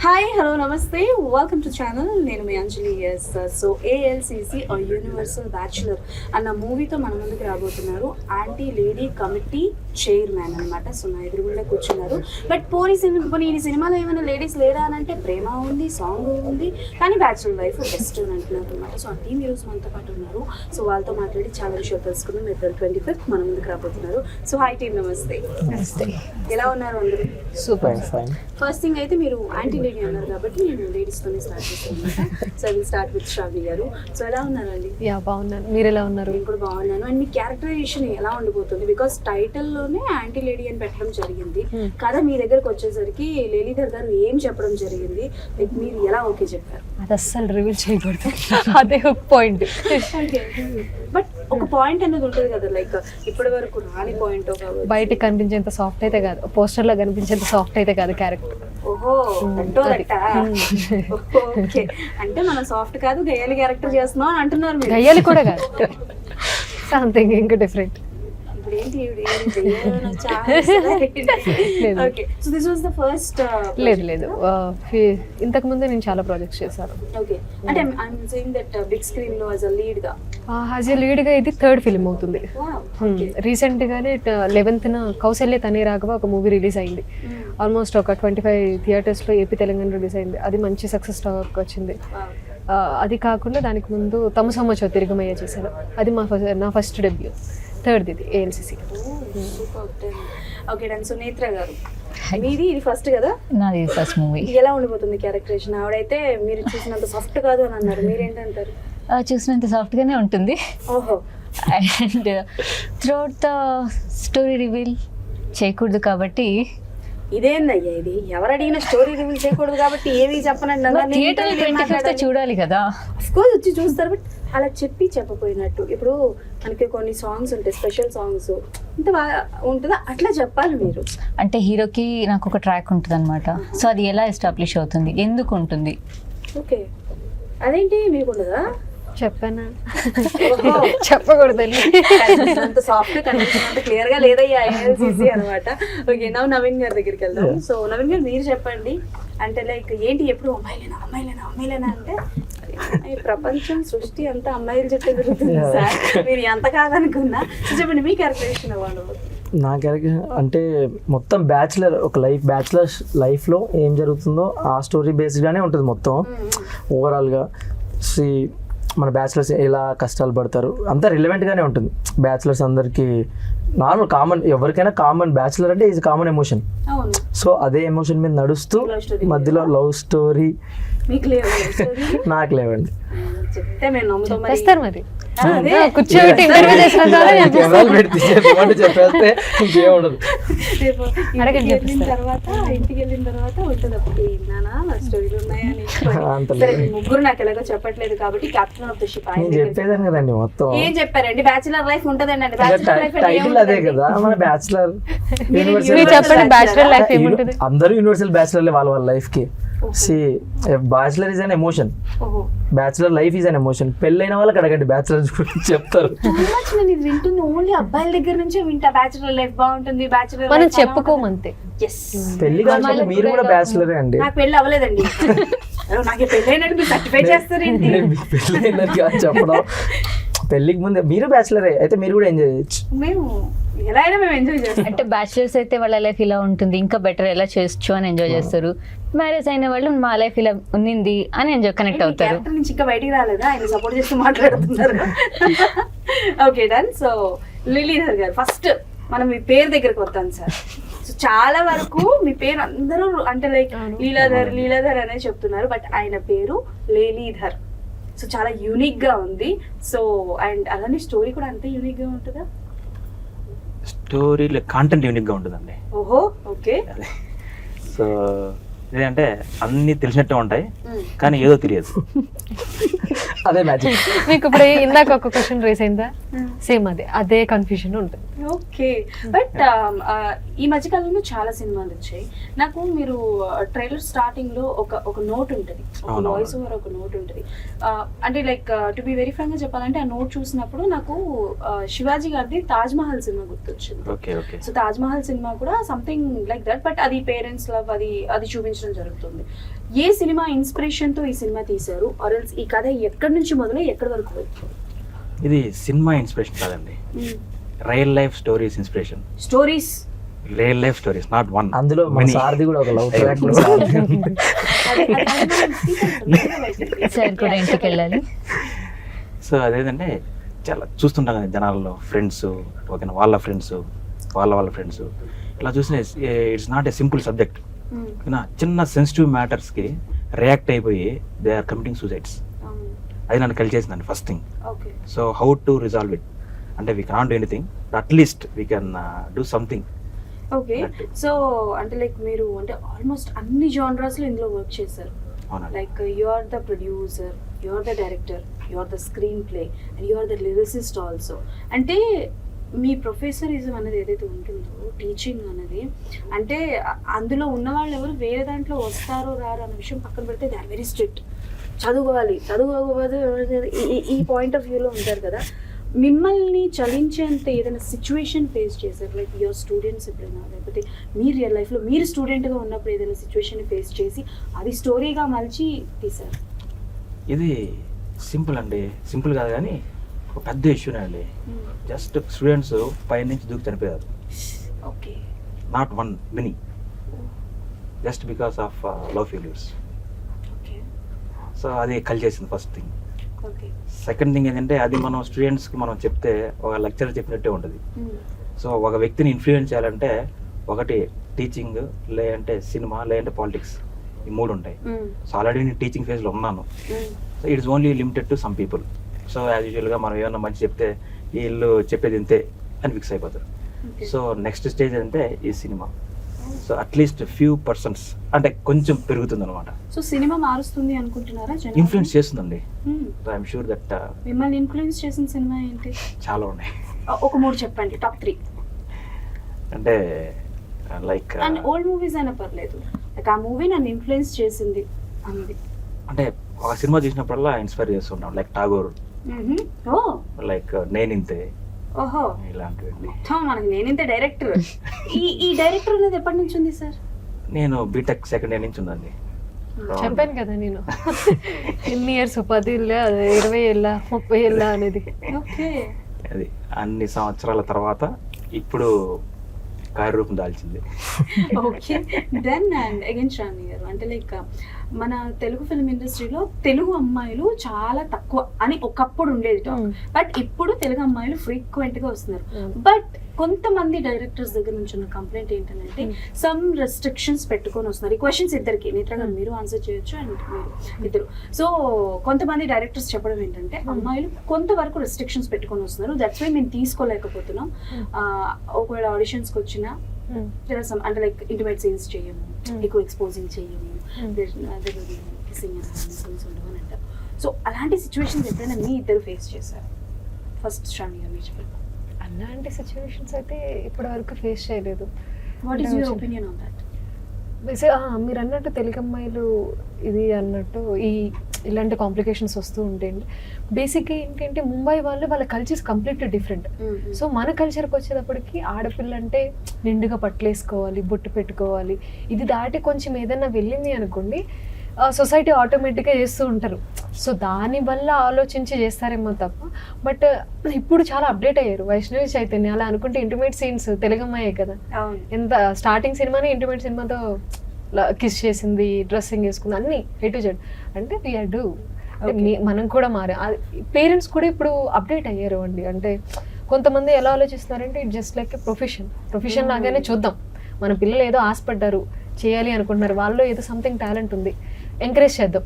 Hi hello నమస్తే welcome to channel. నేను మీ అంజలి. Yes so ALCC universal bachelor అన్న మూవీతో మన ముందుకు రాబోతున్నారు యాంటీ లేడీ కమిటీ చైర్మన్ అనమాట. సో నా ఎదురుగుండా కూర్చున్నారు. బట్ పోనీ ఈ సినిమాలో ఏమైనా లేడీస్ లేడా అని అంటే ప్రేమ ఉంది, సాంగ్ ఉంది, కానీ బ్యాచులర్ లైఫ్ బెస్ట్ అని అంటున్నారు అనమాట. సో ఆ టీమ్ ఈరోజు మనతో పాటు ఉన్నారు. సో వాళ్ళతో మాట్లాడి చాలా విషయాలు తెలుసుకుందాం. April 25th మన ముందుకు రాబోతున్నారు. సో హాయ్ టీమ్, నమస్తే. నమస్తే. ఎలా ఉన్నారు అందరూ? Super fine. ఫస్ట్ థింగ్ అయితే మీరు యాంటీ లేడీ అన్నారు కాబట్టి నేను లేడీస్తోనే స్టార్ట్ చేస్తాను అనమాట. So will start with Shravani garu. So ఎలా ఉన్నారండి? యా బాగున్నాను, మీరు ఎలా ఉన్నారు? నేను కూడా బాగున్నాను. అండ్ మీ క్యారెక్టరైజేషన్ ఎలా ఉండిపోతుంది? బికాస్ టైటిల్లోనే యాంటీ లేడీ అని పెట్టడం జరిగింది. కథ మీ దగ్గరకు వచ్చేసరికి లేలీధర్ గారు ఏం చెప్పడం జరిగింది, లైక్ మీరు ఎలా ఓకే చెప్పారు? అది అస్సలు రివీల్ చేయకూడదు, అదే ఒక పాయింట్. బట్ ఒక పాయింట్ అనేది ఉంటుంది కదా, లైక్ ఇప్పటి వరకు రాని పాయింట్. బయటకు కనిపించేంత సాఫ్ట్ అయితే కాదు, పోస్టర్ లో కనిపించేంత సాఫ్ట్ అయితే కాదు క్యారెక్టర్. ఓహో ఓకే, అంటే మనం సాఫ్ట్ కాదు గయ్యాలి క్యారెక్టర్ చేస్తున్నాం అని అంటున్నారు మీరు. గయ్యాలి కూడా కాదు, సంథింగ్ ఇంకా డిఫరెంట్. ఇప్పుడు ఏంటి okay. So this was the first? లేదు లేదు, ఇంతకు ముందే నేను చాలా ప్రాజెక్ట్స్ చేశాను. ఓకే, అంటే I'm saying that big screen లో యాజ్ అ లీడ్ గా. యాజ్ ఎ లీడ్ గా ఇది థర్డ్ ఫిల్మ్ అవుతుంది. రీసెంట్ గానే 11th కౌశల్య తనే రాఘవ ఒక మూవీ రిలీజ్ అయింది. ఆల్మోస్ట్ ఒక 25 థియేటర్స్ లో ఏపీ తెలంగాణ రిలీజ్ అయింది. అది మంచి సక్సెస్ టాక్ వచ్చింది. అది కాకుండా దానికి ముందు తమసమ్మచో తిరుగుమయ్య చేశాను. అది నా ఫస్ట్ డెబ్యూ, థర్డ్ ఇది ALCC. Okay done. So Netra garu, మీది ఇది ఫస్ట్ కదా? నాది ఫస్ట్ మూవీ. ఎలా ఉండిపోతుంది క్యారెక్టరేషన్? ఆవిడైతే మీరు చూసినంత సాఫ్ట్ కాదు అని అన్నారు, మీరేంటంటారు? చూసినంత సాఫ్ట్గానే ఉంటుంది. ఓహో. And throughout the story reveal చేయకూడదు కాబట్టి. ఇదేందయ్యా ఇది? ఎవరు అడిగిన స్టోరీ రివీల్ చేయకూడదు కాబట్టి ఏవి చెప్పనండి. థియేటర్ 25th చూడాలి కదా. అఫ్కోర్స్ వచ్చి చూస్తారు, బట్ అలా చెప్పపోయినట్టు. ఇప్పుడు మనకి కొన్ని సాంగ్స్ ఉంటాయి, స్పెషల్ సాంగ్స్ ఇంత బాగా ఉంటుందా, అట్లా చెప్పాలి మీరు. అంటే హీరోకి నాకు ఒక ట్రాక్ ఉంటుంది అనమాట. సో అది ఎలా ఎస్టాబ్లిష్ అవుతుంది, ఎందుకు ఉంటుంది? ఓకే, అదేంటి మీకు ఉండదా? చెప్పానా? చెప్పకూడదు. అంత సాఫ్ట్ కనిపించినంత క్లియర్ గా లేదయ్యా ఏఎల్సిసి అనమాట. ఓకే, నవీన్ గారి దగ్గరికి వెళ్దాం. సో నవీన్ గారు మీరు చెప్పండి, అంటే లైక్ ఏంటి ఎప్పుడు అమ్మాయిలేనా అంటే ఈ ప్రపంచం సృష్టి అంతా అమ్మాయిల చుట్టూ తిరుగుతుంది సార్, మీరు ఎంత కాదనుకున్నా. చెప్పండి మీ క్యారెక్టరేషన్ అవ్వండి. నా క్యారెక్టర్ అంటే మొత్తం బ్యాచులర్, ఒక బ్యాచులర్ లైఫ్లో ఏం జరుగుతుందో ఆ స్టోరీ బేస్డ్గానే ఉంటుంది మొత్తం ఓవరాల్గా. మన బ్యాచులర్స్ ఎలా కష్టాలు పడతారు అంతా రిలవెంట్గానే ఉంటుంది. బ్యాచులర్స్ అందరికీ నార్మల్ కామన్, ఎవరికైనా కామన్, బ్యాచులర్ అంటే ఈజ్ కామన్ ఎమోషన్. సో అదే ఎమోషన్ మీద నడుస్తూ మధ్యలో లవ్ స్టోరీ నాకు లేవండి. చెప్తే మేము నమ్ముతాం మరి. కూర్చోబెట్టి ఇంటర్వ్యూ చేసిన చెప్పేస్తే ఇంకేముండదు. ఇంటికి వెళ్ళిన తర్వాత ఉంటుంది అప్పుడు విన్నానా స్టోరీలు ఉన్నాయని. ముగ్గురు నాకు ఎలాగో చెప్పట్లేదు కాబట్టి కెప్టెన్ ఆఫ్ ద షిప్ చెప్పేదాన్ని కదండి మొత్తం. ఏం చెప్పారండి? బ్యాచులర్ లైఫ్ ఉంటదండి. టైటిల్ అదే కదా మన బ్యాచులర్. బ్యాచులర్ లైఫ్ ఏముంటది? అందరూ యూనివర్సల్ బ్యాచులర్ వాళ్ళ లైఫ్ కి. Bachelor is an emotion, bachelor life is an emotion. పెళ్ళైన వాళ్ళకి అడగండి బ్యాచులర్ గురించి చెప్తారు. నేను ఇది వింటుంది ఓన్లీ అబ్బాయిల దగ్గర నుంచే వింటా, బ్యాచులర్ లైఫ్ బాగుంటుంది, బ్యాచులర్ మనం చెప్పుకోమంతే. పెళ్లి కాదు, మీరు కూడా బ్యాచులరే అండి. నాకు పెళ్లి అవ్వలేదండి. నాకు పెళ్ళైనట్టు మీరు సర్టిఫై చేస్తారేంటి? పెళ్ళైనట్టు చెప్పడం. పెళ్లికి ముందే మీరు బ్యాచులరే అయితే మీరు కూడా ఎంజాయ్ చేయొచ్చు. మేము ఎలా అయినా మేము ఎంజాయ్ చేస్తాం. అంటే బ్యాచులర్స్ అయితే వాళ్ళ లైఫ్ ఇలా ఉంటుంది, ఇంకా బెటర్ ఎలా చేయొచ్చు అని ఎంజాయ్ చేస్తారు. మ్యారేజ్ అయిన వాళ్ళు మా లైఫ్ ఇలా ఉన్నింది అని ఎంజాయ్ కనెక్ట్ అవుతారు. నుంచి ఇంకా బయటికి రాలేదా, ఆయన సపోర్ట్ చేస్తూ మాట్లాడుతున్నారు. Okay done. సో లీలీధర్ గారు, ఫస్ట్ మనం మీ పేరు దగ్గరకు వస్తాను సార్. సో చాలా వరకు మీ పేరు అందరూ అంటే లైక్ లీలాధర్ అనే చెప్తున్నారు, బట్ ఆయన పేరు లేలీధర్. సో చాలా యూనిక్ గా ఉంది. సో అండ్ అలానే స్టోరీ కూడా అంతే యూనిక్ గా ఉంటుందా? స్టోరీ కాంటెంట్ యూనిక్ గా ఉంటుందండి. ఓహో ఓకే. సో ఏంటంటే అన్ని తెలిసినట్టే ఉంటాయి కానీ ఏదో తెలియదు. అదే మ్యాజిక్. మీకు ఇప్పుడు ఇందాక ఒక క్వశ్చన్ రేస్ అయిందా, సేమ్ అదే కన్ఫ్యూజన్ ఉంటుంది. ఓకే, బట్ ఈ మధ్యకాలంలో చాలా సినిమాలు వచ్చాయి. నాకు మీరు ట్రైలర్ స్టార్టింగ్ లో ఒక నోట్ ఉంటుంది, ఒక అవునవును. వాయిస్ ఓవర్ ఒక నోట్ ఉంటుంది. అంటే like to be very frank గా చెప్పాలంటే ఆ నోట్ చూసినప్పుడు నాకు శివాజీ గారిది తాజ్ మహల్ సినిమా గుర్తొచ్చింది. Okay okay. So Taj Mahal cinema కూడా సంథింగ్ లైక్ దట్, బట్ అది పేరెంట్స్ లవ్, అది చూపించడం జరుగుతుంది. ఏ సినిమా ఇన్స్పిరేషన్ తో ఈ సినిమా తీశారు, ఆర్ ఎల్స్ ఈ కథ ఎక్కడి నుంచి మొదలై ఎక్కడి వరకు పోయింది? ఇది సినిమా ఇన్స్పిరేషన్ కాదండి, real life stories inspiration. Stories, real life stories, not one. అందులో మన సార్ది కూడా ఒక లవ్ ట్రాక్ కూడా ఉంది. సార్ కూడా ఇంటికి వెళ్ళాలి. సో అదేంటంటే చాలా చూస్తుంటాం కదా జనాల్లో, ఫ్రెండ్స్ ఓకేనా, వాళ్ళ ఫ్రెండ్స్ వాళ్ళ ఫ్రెండ్స్ ఇలా చూసిన it's not a simple subject. చిన్న సెన్సిటివ్ మ్యాటర్స్కి రియాక్ట్ అయిపోయి దే ఆర్ కమిటింగ్ సూసైడ్స్. అది నన్ను కలిచేసిందండి first thing. Okay, so how to resolve it అంటే we cannot do anything, at least we can do something. Okay. So అంటే లైక్ మీరు అంటే ఆల్మోస్ట్ అన్ని జానరాస్ లో ఇందులో వర్క్ చేశారు. అవునండి. Like you are the producer, you are the director, you are the screenplay and you are the lyricist also. అంటే మీ ప్రొఫెసరిజం అనేది ఏదైతే ఉంటుందో, టీచింగ్ అనేది, అంటే అందులో ఉన్న వాళ్ళు ఎవరు వేరే దాంట్లో వస్తారో రారు అన్న విషయం పక్కన పెడితే దే ఆర్ వెరీ స్ట్రిక్ట్. చదువుకోకపోతే ఈ పాయింట్ ఆఫ్ వ్యూలో ఉంటారు కదా. మిమ్మల్ని చలించేంత ఏదైనా సిచ్యువేషన్ ఫేస్ చేశారు, లైక్ యువర్ స్టూడెంట్స్ ఎప్పుడైనా, లేకపోతే మీ రియల్ లైఫ్లో మీరు స్టూడెంట్గా ఉన్నప్పుడు ఏదైనా సిచ్యువేషన్ ఫేస్ చేసి అది స్టోరీగా మలిచి తీశారు? ఇది సింపుల్ అండి, సింపుల్ కాదు కానీ ఒక పెద్ద ఇష్యూనే అండి. జస్ట్ స్టూడెంట్స్ పై నుంచి దూకి చనిపోయారు. Okay, not one, many, just because of love failures. Okay, so అది కలిచేసింది first thing. Okay. Second thing ఏంటంటే అది మనం స్టూడెంట్స్కి మనం చెప్తే ఒక లెక్చర్ చెప్పినట్టే ఉంటుంది. సో ఒక వ్యక్తిని ఇన్ఫ్లుయెన్స్ చేయాలంటే ఒకటి టీచింగ్, లేదంటే సినిమా, లేదంటే పాలిటిక్స్, ఈ మూడు ఉంటాయి. సో ఆల్రెడీ నేను టీచింగ్ ఫేజ్లో ఉన్నాను. So it's only limited to some people. So as యూజువల్గా మనం ఏమన్నా మంచి చెప్తే వీళ్ళు చెప్పేది ఇంతే అని ఫిక్స్ అయిపోతారు. సో నెక్స్ట్ స్టేజ్ అంటే ఈ cinema. So at least few persons అంటే కొంచెం పెరుగుతుంది అనమాట. సో సినిమా మారుస్తుంది అనుకుంటున్నారా? ఇన్ఫ్లుయెన్స్ చేస్తుందండి. ఐఎమ్ షూర్ దట్ మిమ్మల్ని ఇన్ఫ్లుయెన్స్ చేసిన సినిమా ఏంటి? చాలా ఉన్నాయి. ఒక మూడు చెప్పండి, టాప్ 3. అంటే లైక్ అండ్ ఓల్డ్ మూవీస్ అయినా పర్లేదు, లైక్ ఆ మూవీ నన్ను ఇన్ఫ్లుయెన్స్ చేసింది అన్నది. అంటే ఒక సినిమా చూసినప్పుడల్లా ఇన్స్పైర్ చేస్తుంటాం, లైక్ టాగోర్, ఓ, లైక్ నేనింతే, ఓహో, ఇలాంటివి. మొత్తం మనకి నేనింతే డైరెక్టర్. ఈ డైరెక్టర్ అనేది ఎప్పటి నుంచి ఉంది సార్? నేను బీటెక్ సెకండ్ ఇయర్ నుంచి ఉందండి. చెప్పాను కదా నేను ఎన్ని ఇయర్స్, 10 ఏళ్ళ, 20 ఏళ్ళ, 30 ఏళ్ళ అనేది. ఓకే, అది అన్ని సంవత్సరాల తర్వాత ఇప్పుడు కార్యరూపం దాల్చింది. Okay. Then and again Shravani garu, అంటే లైక్ మన తెలుగు ఫిల్మ్ ఇండస్ట్రీలో తెలుగు అమ్మాయిలు చాలా తక్కువ అని ఒకప్పుడు ఉండేది టాక్, బట్ ఇప్పుడు తెలుగు అమ్మాయిలు ఫ్రీక్వెంట్ గా వస్తున్నారు. బట్ కొంతమంది డైరెక్టర్స్ దగ్గర నుంచి ఉన్న కంప్లైంట్ ఏంటంటే సమ్ రెస్ట్రిక్షన్స్ పెట్టుకొని వస్తున్నారు. ఈ క్వశ్చన్స్ ఇద్దరికి, నేత్ర గారు మీరు ఆన్సర్ చేయొచ్చు అండ్ మీరు ఇద్దరు. సో కొంతమంది డైరెక్టర్స్ చెప్పడం ఏంటంటే అమ్మాయిలు కొంతవరకు రెస్ట్రిక్షన్స్ పెట్టుకొని వస్తున్నారు, దట్స్ వై మేము తీసుకోలేకపోతున్నాం. ఒకవేళ ఆడిషన్స్కి వచ్చినా అంటే లైక్ ఇంటిమేట్ సీన్స్ చేయము, ఎక్కువ ఎక్స్పోజింగ్ చేయము, కిస్సింగ్ సీన్స్ ఉండవని అంటారు. సో అలాంటి సిచ్యువేషన్స్ ఎప్పుడైనా మీ ఇద్దరు ఫేస్ చేశారు? ఫస్ట్ శ్రావణి గారు మీరు చెప్పండి. అలాంటి సిచ్యువేషన్స్ అయితే ఇప్పటి వరకు ఫేస్ చేయలేదు. What is your opinion on that? మీరు అన్నట్టు తెలుగు అమ్మాయిలు ఇది అన్నట్టు ఇలాంటి కాంప్లికేషన్స్ వస్తూ ఉంటాయండి. బేసిక్గా ఏంటంటే ముంబై వాళ్ళ కల్చర్స్ కంప్లీట్లీ డిఫరెంట్. సో మన కల్చర్కి వచ్చేటప్పటికి ఆడపిల్ల అంటే నిండుగా పట్లేసుకోవాలి, బొట్టు పెట్టుకోవాలి. ఇది దాటి కొంచెం ఏదైనా వెళ్ళింది అనుకోండి, సొసైటీ ఆటోమేటిక్గా చేస్తూ ఉంటారు. సో దానివల్ల ఆలోచించి చేస్తారేమో తప్ప, బట్ ఇప్పుడు చాలా అప్డేట్ అయ్యారు. వైష్ణవి చైతన్య అలా అనుకుంటే ఇంటిమేట్ సీన్స్ తెలుగు అమ్మాయే కదా, ఎంత స్టార్టింగ్ సినిమానే ఇంటిమేట్ సినిమాతో కిస్ చేసింది, డ్రెస్సింగ్ వేసుకుంది, అన్ని A to Z. అంటే వీఆర్ డూ, మనం కూడా పేరెంట్స్ కూడా ఇప్పుడు అప్డేట్ అయ్యారు అండి. అంటే కొంతమంది ఎలా ఆలోచిస్తున్నారంటే it just like a profession లాగానే చూద్దాం, మన పిల్లలు ఏదో ఆశపడ్డారు చేయాలి అనుకుంటున్నారు, వాళ్ళు ఏదో సంథింగ్ టాలెంట్ ఉంది, ఎంకరేజ్ చేద్దాం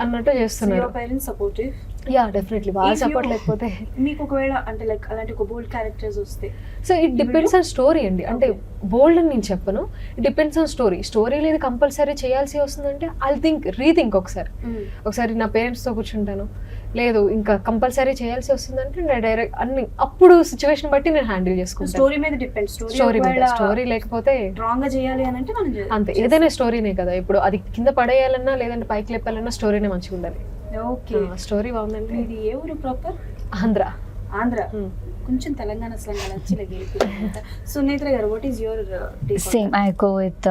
అన్నట్టు చేస్తున్నారు. Parents supportive? యా డెఫినెట్లీ వాళ్ళ If you- సపోర్ట్ లేకపోతే. మీకు ఒకవేళ అంటే లైక్ అలాంటి ఒక బోల్డ్ క్యారెక్టర్స్ వస్తే so it depends on story అండి. అంటే బోల్డ్ అని నేను చెప్పను, ఇట్ డిపెండ్స్ ఆన్ స్టోరీ లేదు కంపల్సరీ చేయాల్సి వస్తుందంటే ఐ రీథింక్ ఒకసారి నా పేరెంట్స్తో కూర్చుంటాను, లేదు ఇంకా కంపల్సరీ చేయాల్సి వస్తుందంటే నేను డైరెక్ట్ అన్ని అప్పుడు సిచ్యువేషన్ బట్టి నేను హ్యాండిల్ చేసుకుంటాను. స్టోరీ మీద డిపెండ్. స్టోరీ లేకపోతే స్ట్రాంగ్ గా చేయాలి అని అంటే మనం అంతే, ఏదైనా స్టోరీనే కదా. ఇప్పుడు అది కింద పడేయాలన్నా లేదంటే పైకి లేపాలన్నా స్టోరీనే మంచిగా ఉండాలి. ఓకే. స్టోరీ బాగుందంటే. ఇది ఏ ఊరు ప్రాపర్? ఆంధ్ర. కొంచెం తెలంగాణ స్లాంగ్ అలా వచ్చి Sunetra garu, what is your same I go with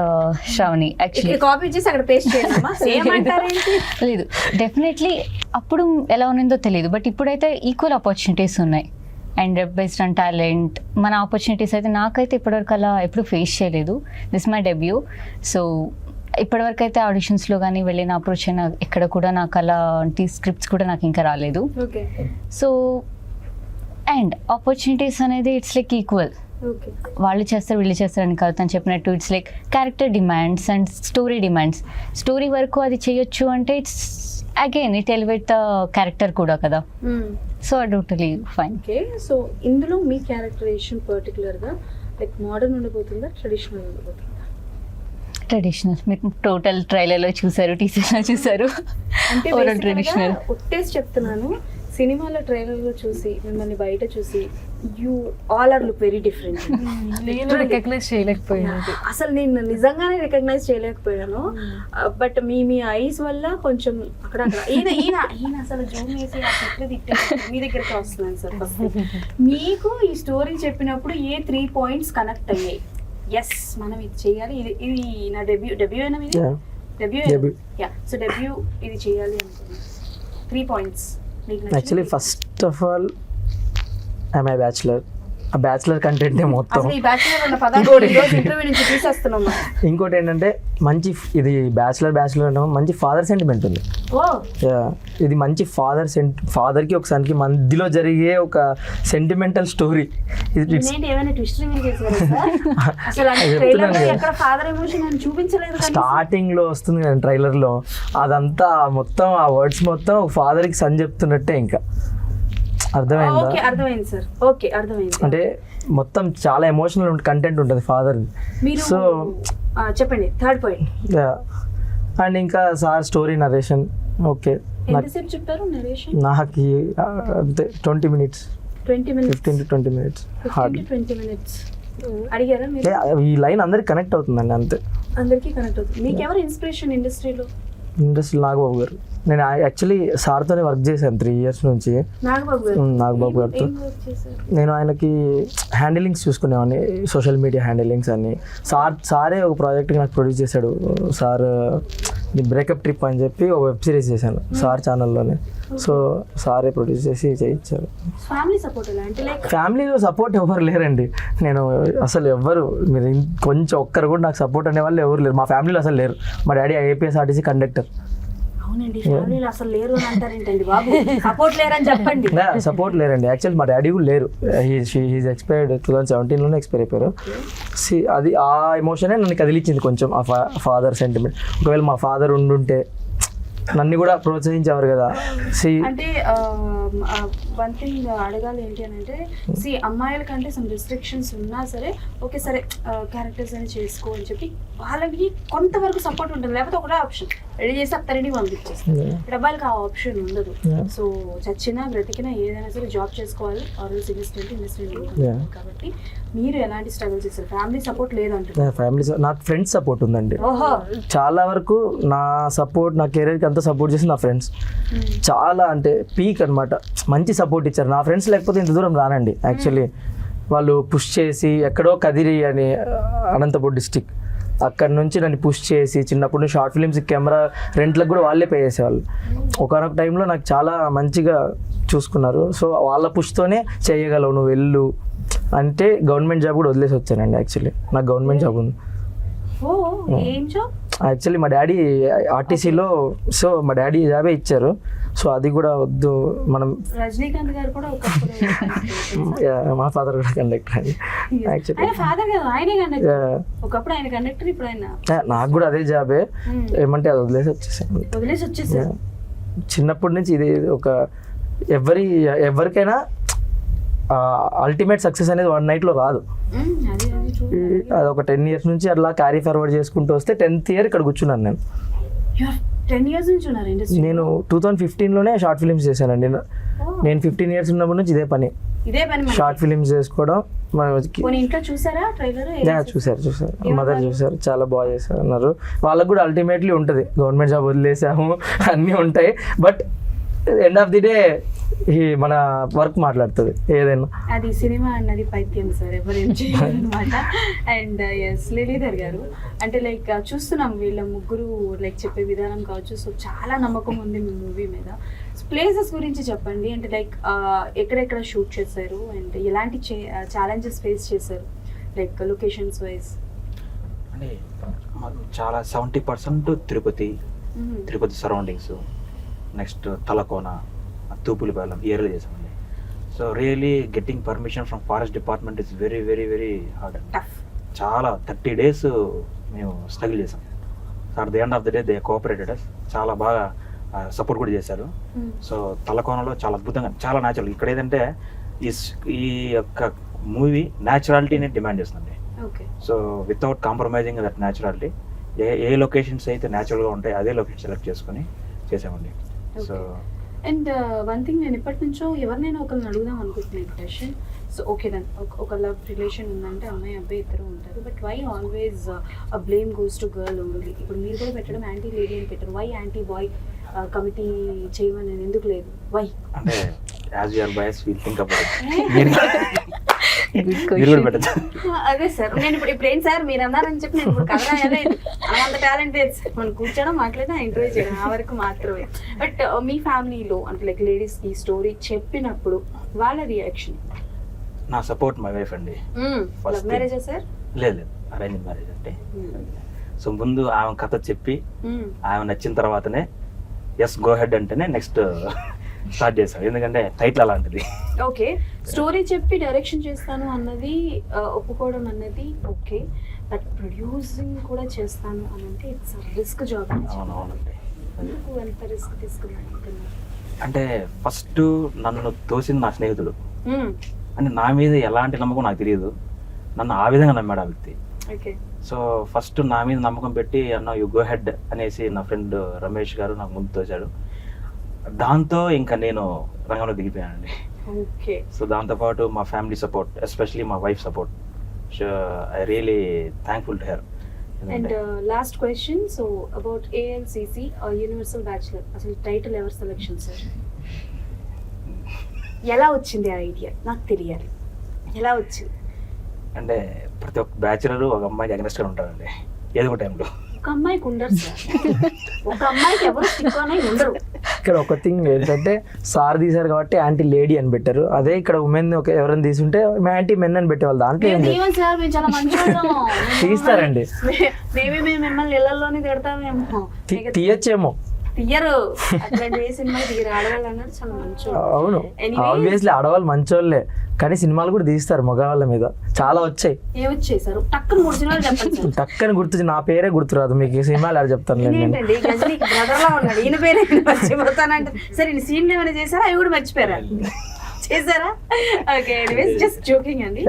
Shravani actually. Copy చేసి అక్కడ పేస్ట్ చేయాలమ్మా సేమ్ అంటారేంటి? లేదు, డెఫినెట్లీ అప్పుడు ఎలా ఉన్నదో తెలియదు, బట్ ఇప్పుడైతే ఈక్వల్ ఆపర్చునిటీస్ ఉన్నాయి. అండ్ బేస్డ్ ఆన్ టాలెంట్ మన ఆపర్చునిటీస్ అయితే నాకైతే ఇప్పటివరకు అలా ఎప్పుడు ఫేస్ చేయలేదు. This my debut. సో ఇప్పటివరకు అయితే ఆడిషన్స్లో కానీ వెళ్ళిన అప్రోచ్ అయినా ఎక్కడ కూడా నాకు అలాంటి స్క్రిప్ట్స్ కూడా నాకు ఇంకా రాలేదు. ఓకే. సో అండ్ ఆపర్చునిటీస్ అనేది ఇట్స్ లైక్ ఈక్వల్. ఓకే. వాళ్ళు చేస్తారు వీళ్ళు చేస్తారు అని కాదు, తను చెప్పినట్టు it's like character demands and story demands. Story వరకు అది చేయొచ్చు అంటే it's again it elevate the character కూడా కదా. So totally fine. Okay. So ఇందులో మీ క్యారెక్టరైజేషన్ పర్టికులర్గా లైక్ మోడర్న్ ఉండబోతుందా, ట్రెడిషనల్ ఉండబోతుందా? ట్రెడిషనల్. మీరు టోటల్ ట్రైలర్లో చూసారు, టీజర్లో చూసారు. అంటే ట్రెడిషనల్. ఒట్టేసి చెప్తున్నాను, సినిమాలో ట్రైలర్లో చూసి మిమ్మల్ని బయట చూసి you all are look very different. నేను రికగ్నైజ్ చేయలేకపోయాను. అసలు నేను నిజంగానే రికగ్నైజ్ చేయలేకపోయాను. బట్ మీ ఐస్ వల్ల కొంచెం అక్కడ ఈయన ఈయన ఈయన అసలు జూమ్ వేసి ఆ చెట్లు తిట్టే మీ దగ్గరికి వస్తున్నాను సార్. ఫస్ట్ మీకు ఈ స్టోరీ చెప్పినప్పుడు ఏ 3 points కనెక్ట్ అయ్యాయి? ఎస్, మనం ఇది చేయాలి, ఇది నా డెబ్యూ అయినా ఇది డెబ్యూ. యా, సో డెబ్యూ ఇది చేయాలి అనుకున్నాను. 3 points actually first of all I'm a bachelor. ఆ బ్యాచులర్ కంటెంటే మొత్తం. అసలు ఈ బ్యాచులర్ అన్న పదాన్ని ఈ రోజు ఇంటర్వ్యూ నుంచి తీసేస్తున్నాం. ఇంకోటి ఏంటంటే మంచి ఇది బ్యాచులర్ అంటే మంచి ఫాదర్ సెంటిమెంట్ ఉంది. ఓ ఇది మంచి ఫాదర్కి ఒక సన్కి మధ్యలో జరిగే ఒక సెంటిమెంటల్ స్టోరీ. ఏంటి ఏమైనా ట్విస్ట్ రివీల్ చేశారా సార్? అసలు అంటే ట్రైలర్ లో ఎక్కడ ఫాదర్ ఎమోషన్ అని చూపించలేదు కానీ స్టార్టింగ్ లో వస్తుంది కదా ట్రైలర్ లో, అదంతా మొత్తం ఆ వర్డ్స్ మొత్తం ఫాదర్ కి సన్ చెప్తున్నట్టే. ఇంకా అర్థమైందా? ఓకే, అర్థమైంది సార్. ఓకే, అర్థమైంది. అంటే మొత్తం చాలా ఎమోషనల్ కంటెంట్ ఉంటుంది ఫాదర్. మీరు సో చెప్పండి 3rd point. అండ్ ఇంకా సార్ స్టోరీ నరేషన్. ఓకే, ఎంతసేపు చెప్పారు నరేషన్? నాకు అంతే 20 minutes, 20 minutes, 15 to 20 minutes 15 to 20 minutes. అడిగారా మీరు? ఈ లైన్ అందరికి కనెక్ట్ అవుతుందండి, అంతే. అందరికీ కనెక్ట్ అవుతుంది. మీకు ఎవరు ఇన్స్పిరేషన్ ఇండస్ట్రీలో? నాగబాబు గారు. నేను యాక్చువల్లీ సార్తోనే వర్క్ చేశాను 3 years నుంచి. నాగబాబు గారితో నేను ఆయనకి హ్యాండిలింగ్స్ చూసుకునేవాడిని, సోషల్ మీడియా హ్యాండిలింగ్స్ అన్ని. సారే ఒక ప్రాజెక్ట్కి నాకు ప్రొడ్యూస్ చేశాడు. సార్ బ్రేకప్ ట్రిప్ అని చెప్పి ఒక వెబ్ సిరీస్ చేశాను సార్ ఛానల్లోనే. సో సారే ప్రొడ్యూస్ చేసి చేయించారు. ఫ్యామిలీలో సపోర్ట్ ఎవరు లేరండి. నేను అసలు ఎవ్వరు, మీరు కొంచెం ఒక్కరు కూడా నాకు సపోర్ట్ అనే వాళ్ళు ఎవరు లేరు. మా ఫ్యామిలీలో అసలు లేరు. మా డాడీ APSRTC కండక్టర్. అవునండి, ఫ్యామిలీలో అసలు లేరు అని అంటారేంటండి బాబు? సపోర్ట్ లేరని చెప్పండి. సపోర్ట్ లేరండి. యాక్చువల్లీ మా డాడీ కూడా లేరు. హీజ్ ఎక్స్పైర్డ్ 2017లోనే ఎక్స్పైర్ అయిపోయారు. అది ఆ ఎమోషనే నన్ను కదిలించింది కొంచెం, ఆ ఫాదర్ సెంటిమెంట్. ఒకవేళ మా ఫాదర్ ఉండుంటే నన్ను కూడా ప్రోత్సహించేవారు కదా. అంటే వన్ థింగ్ అడగాలి ఏంటి అని అంటే, అమ్మాయిల కంటే సమ్ రిస్ట్రిక్షన్స్ ఉన్నా సరే ఓకే సరే క్యారెక్టర్స్ అని చేసుకో అని చెప్పి వాళ్ళకి కొంతవరకు సపోర్ట్ ఉంటుంది. లేకపోతే ఒకటే ఆప్షన్, రెడీ చేసి అత్తరెడీ పంపించేస్తారు. అబ్బాయిలకి ఆ ఆప్షన్ ఉండదు. సో చచ్చినా బ్రతికినా ఏదైనా సరే జాబ్ చేసుకోవాలి, ఆర్ఎల్స్ ఇండస్ట్రీ కాబట్టి మీరు ఎలాంటి స్ట్రగుల్ చేస్తారు? ఫ్యామిలీ సపోర్ట్ లేదంటారు? ఫ్యామిలీ నాకు ఫ్రెండ్స్ సపోర్ట్ ఉందండి. చాలా వరకు నా సపోర్ట్, నా కెరీర్కి అంతా సపోర్ట్ చేసి నా ఫ్రెండ్స్ చాలా అంటే పీక్ అనమాట. మంచి సపోర్ట్ ఇచ్చారు. నా ఫ్రెండ్స్ లేకపోతే ఇంత దూరం రానండి. యాక్చువల్లీ వాళ్ళు పుష్ చేసి, ఎక్కడో కదిరి అని అనంతపూర్ డిస్టిక్, అక్కడ నుంచి నన్ను పుష్ చేసి చిన్నప్పుడు షార్ట్ ఫిలిమ్స్ కెమెరా రెంట్లకు కూడా వాళ్ళే పే చేసేవాళ్ళు. ఒకనొక టైంలో నాకు చాలా మంచిగా చూసుకున్నారు. సో వాళ్ళ పుష్తోనే చేయగలవు నువ్వు వెళ్ళు అంటే గవర్నమెంట్ జాబ్ కూడా వదిలేసి వచ్చానండి. యాక్చువల్లీ నాకు గవర్నమెంట్ జాబ్ ఉంది. యాక్చువల్లీ మా డాడీ ఆర్టీసీలో, సో మా డాడీ జాబే ఇచ్చారు. సో అది కూడా వద్దు మనం. రజనీకాంత్ గారు కూడా మా ఫాదర్ కూడా కండక్టర్ అండి. నాకు కూడా అదే జాబే. ఏమంటే అది వదిలేసి వచ్చేసాను. చిన్నప్పటి నుంచి ఇది ఒక ఎవరికైనా అల్టిమేట్ సక్సెస్ అనేది 1 నైట్లో రాదు. అది true. అది ఒక 10 years నుంచి అట్లా క్యారీ ఫార్వర్డ్ చేసుకుంటూ వస్తే 10th year ఇక్కడ కూర్చున్నాను నేను. 10 years నుంచి ఉన్నారు ఇండస్ట్రీ. నేను 2015లోనే షార్ట్ ఫిల్మ్స్ చేశానండి. నేను 15 years ఉన్నప్పటి నుంచి ఇదే పని, షార్ట్ ఫిల్మ్స్ చేసుకోవడం. ఇంట్లో చూసారా ట్రైలర్? చూసారు మదర్ చూసారు, చాలా బాగా చేశారు అన్నారు. వాళ్ళకు కూడా అల్టిమేట్లీ ఉంటుంది, గవర్నమెంట్ జాబ్ వదిలేసాము అన్నీ ఉంటాయి, but end of the day మన వర్క్ మాట్లాడుతుంది ఏదైనా. అది సినిమా అన్నది పైత్యం సార్, ఎవరేం చేయాలన్నమాట. అండ్ ఎస్ లీలీధర్ గారు, అంటే లైక్ చూస్తున్నాం వీళ్ళ ముగ్గురు లైక్ చెప్పే విధానం కావచ్చు, సో చాలా నమ్మకం ఉంది మీ మూవీ మీద. ప్లేసెస్ గురించి చెప్పండి, అంటే లైక్ ఎక్కడెక్కడ షూట్ చేశారు అండ్ ఎలాంటి ఛాలెంజెస్ ఫేస్ చేశారు, లైక్ లొకేషన్స్ వైజ్? అంటే మాకు చాలా 70% తిరుపతి సరౌండింగ్స్, నెక్స్ట్ తలకోన, తూపులపాలెం ఏరియాలో చేసామండి. So really getting permission from forest department is very very very hard. చాలా 30 days మేము స్ట్రగుల్ చేసాం. At the end of the day they cooperated us, చాలా బాగా సపోర్ట్ కూడా చేశారు. సో తలకోనలో చాలా అద్భుతంగా, చాలా న్యాచురల్. ఇక్కడ ఏదంటే ఈ యొక్క మూవీ న్యాచురాలిటీని డిమాండ్ చేస్తుంది. So without compromising that naturality, A locations అయితే న్యాచురల్గా ఉంటాయి అదే లొకేషన్ సెలెక్ట్ చేసుకొని చేసామండి. సో అండ్ వన్ థింగ్, నేను ఇప్పటి నుంచో ఎవరినైనా ఒకరిని అడుగుదాం అనుకుంటున్నాను క్వశ్చన్. సో ఓకే దెన్, ఒక లవ్ రిలేషన్ ఉందంటే అమ్మాయి అబ్బాయి ఇద్దరు ఉంటారు, but why always blame goes to girl only? ఇప్పుడు మీరు కూడా పెట్టడం యాంటీ లేడీ అని పెట్టారు, వై యాంటీ బాయ్ కమిటీ చేయమని ఎందుకు లేదు? వై అంటే as your boys will think about అదే సార్, నేను ఇప్పుడు ఏంటి సార్ మీరు అన్నారని చెప్పి నేను ఇప్పుడు కథ రాయలేదు, అంత టాలెంటెడ్ సార్. మనం కూర్చోడం మాట్లాడడం ఇంటర్వ్యూ చేయడం ఆ వరకు మాత్రమే. బట్ మీ ఫ్యామిలీలో అంటే లైక్ లేడీస్ ఈ స్టోరీ చెప్పినప్పుడు వాళ్ళ రియాక్షన్? నా సపోర్ట్ మై వైఫ్ అండి. లవ్ మ్యారేజా సార్? లేదు, అరేంజ్ మ్యారేజ్ అంటే. సో ముందు ఆమె కథ చెప్పి ఆమె నచ్చిన తర్వాతనే ఎస్ గో హెడ్ అంటేనే నెక్స్ట్ స్టార్ట్ చేశాను, ఎందుకంటే టైటిల్ అలాంటిది. ఓకే, స్టోరీ చెప్పి డైరెక్షన్ చేస్తాను అన్నది ఒప్పుకోవడం అన్నది ఓకే, బట్ ప్రొడ్యూసింగ్ కూడా చేస్తాను అని అంటే ఇట్స్ రిస్క్ జాబ్. అవునవునండి. ఎందుకు ఎంత రిస్క్ తీసుకున్నాను అంటే ఫస్ట్ నన్ను తోసింది నా స్నేహితుడు. అంటే నా మీద ఎలాంటి నమ్మకం నాకు తెలియదు, నన్ను ఆ విధంగా నమ్మాడు ఆ వ్యక్తి. ఓకే, సో ఫస్ట్ నా మీద నమ్మకం పెట్టి అన్న యు గో హెడ్ అనేసి నా ఫ్రెండ్ రమేష్ గారు నాకు ముందు తోచాడు. దాంతో ఇంకా నేను రంగంలో దిగిపోయానండి. ఓకే, సో దాంతోపాటు మా ఫ్యామిలీ సపోర్ట్, ఎస్పెషలీ మా wife support, I really thankful to her. And last question, so about ALCC universal bachelor, అసలు టైటిల్ ఎవరు సెలెక్షన్ సార్? ఎలా వచ్చింది ఆ ఐడియా? నాకు తెలియాలి, ఎలా వచ్చింది? అంటే ప్రతి ఒక్క బ్యాచులర్ ఒక అమ్మాయికి అగ్నెస్ట్గా ఉంటారండి ఏదో ఒక టైంలో. ఒక అమ్మాయికి ఉండరు సార్, ఒక అమ్మాయికి ఎవరు స్టిక్ అనేది ఉండరు. ఇక్కడ ఒక థింగ్ ఏంటంటే సార్ తీశారు కాబట్టి యాంటీ లేడీ అని పెట్టారు, అదే ఇక్కడ ఉమెన్ ఎవరైనా తీసుంటే యాంటీ మెన్ అని పెట్టేవాళ్ళు. దాంట్లో ఏం లేదు, సార్ మేము చాలా మంచివాళ్ళం, తీస్తారండి. మేము మిమ్మల్ని ఇళ్లలోనే తిడతామేమో, తీయచ్చేమో, తీయరు. అట్లాంటి ఏ సినిమా తీయరు, ఆడవాళ్ళు అన్నారు చాలా మంచి. అవును, ఆబ్వియస్లీ ఆడవాళ్ళు మంచోళ్ళే, కానీ సినిమాలు కూడా తీస్తారు మగవాళ్ళ మీద, చాలా వచ్చాయి. ఏమొచ్చేసారు టక్కున 3 సినిమాలు చెప్పండి. టక్కని గుర్తు, నా పేరే గుర్తురాదు మీకు, సినిమాలు ఆడ చెప్తాను నేను. ఏంటండి గజనీకి బ్రదర్ లా ఉన్నాడు, ఈయన పేరే మర్చిపోతానంటే సరే, ఈ సీన్లు ఏమైనా చేశారా? అవి కూడా మర్చిపోయారా? చేశారా? ఓకే, ఎనీవేస్ జస్ట్ జోకింగ్ అండి.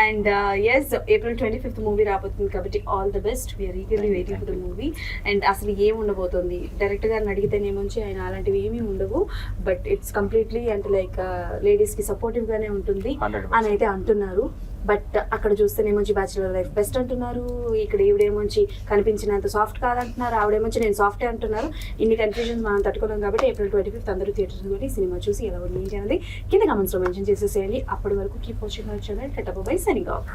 And yes, April 25th movie రాబోతుంది కాబట్టి all the best, we are eagerly waiting for the movie. And అసలు ఏం ఉండబోతుంది డైరెక్టర్ గారిని అడిగితేనేమోంచి ఆయన అలాంటివి ఏమీ ఉండవు, బట్ ఇట్స్ కంప్లీట్లీ అంటే లైక్ లేడీస్కి సపోర్టివ్ గానే ఉంటుంది అని అయితే అంటున్నారు. బట్ అక్కడ చూస్తేనేమోంచి బ్యాచులర్ లైఫ్ బెస్ట్ అంటున్నారు, ఇక్కడ ఈవిడేమోంచి కనిపించినంత సాఫ్ట్ కాదంటున్నారు, ఆవిడేమోంచి నేను సాఫ్టే అంటున్నారు. ఇన్ని కన్ఫ్యూజన్స్ మనం తట్టుకున్నాం కాబట్టి April 25th అందరూ థియేటర్స్ కూడా సినిమా చూసి ఎలా ఉంది అనేది కింద కామెంట్స్లో మెన్షన్ చేసేసేయండి. అప్పటి వరకు keep watching our channel. By, signing off.